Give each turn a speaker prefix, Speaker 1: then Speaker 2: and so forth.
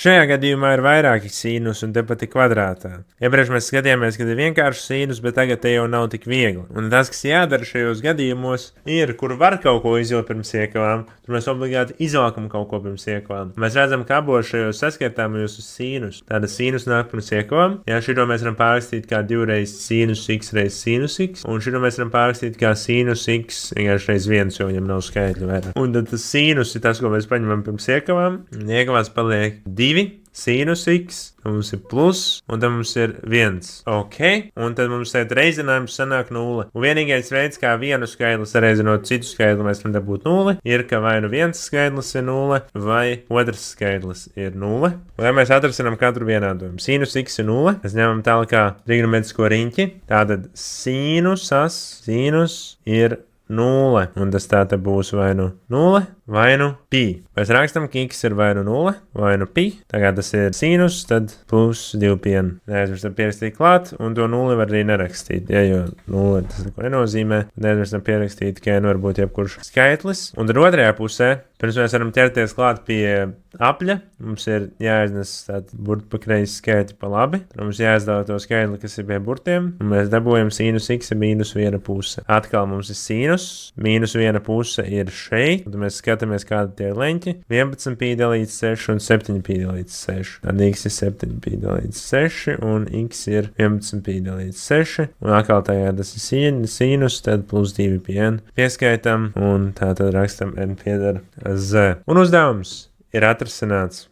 Speaker 1: Šajā gadījumā ir vairāki sīnus un tepat ir kvadrātā. Iepriekš mēs skatījāmies, kad ir vienkārši sīnus, bet tagad te jau nav tik viegli. Un tas, kas jādara šajos gadījumos, ir, kur var kaut ko izvilkt pirms iekavām, tur mēs obligāti izvelkam kaut ko pirms iekavām. Mēs redzam, ka abos šajos saskaitāmajos uz sīnus. Tāda sīnus nāk pirms iekavām. Jā, šito mēs varam pārrakstīt kā 2 reiz sīnus x reiz sīnus x, un šito mēs varam pārrakstīt kā sīnus x vienkārši reiz 1, jo viņam nav skaitļu vairāk. Un tad tas sīnus ir tas, ko mēs paņemam pirms iekavām. Iekavās paliek 2 sīnus x, mums ir plus, un tad mums ir 1. Ok, un tad mums šeit reizinājums sanāk 0. Un vienīgais veids, kā vienu skaitli sareizinot citu skaitli, mēs varam dabūt 0, ir, ka vai nu viens skaitlis ir 0, vai otrs skaitlis ir 0. Un ja mēs atrasinām katru vienādojumu. Sīnus x ir 0, mēs ņemam tālāk kā trigonometrisko riņķi, tātad sīnus ir 0, un tas tā te būs vai nu 0, vai nu pi. Mēs rakstam, ka x ir vai nu 0, vai nu pi. Tagad tas ir sīnus, tad plus 2 pieni. Neaizmirstam pierakstīt klāt, un to 0 var arī nerakstīt, ja, jo 0 tas neko nenozīmē. Neaizmirstam pierakstīt, ka n var būt jebkurš skaitlis. Un tad otrajā pusē, pirms mēs varam ķerties klāt pie apļa, mums ir jāiznes tātad burtpakreiz skaitļi pa labi. Tad mums jāizdala to skaitli, kas ir pie burtiem, un mēs dabūjam sīnus x ir mīnus 1 puse. Atkal mums ir sīnus, mīnus 1 puse ir šeit, un tad mēs skatāmies, kāda tie ir leņķi. 11 pi dalīts 6 un 7 pi dalīts 6. Tad x ir 7 pi dalīts 6, un x ir 11 pi dalīts 6, un atkal tajā tas ir sīnus, tad plus 2 pi n pieskaitam, un tā tad rakstam n piedara z. Un uzdevums ir atrasināts.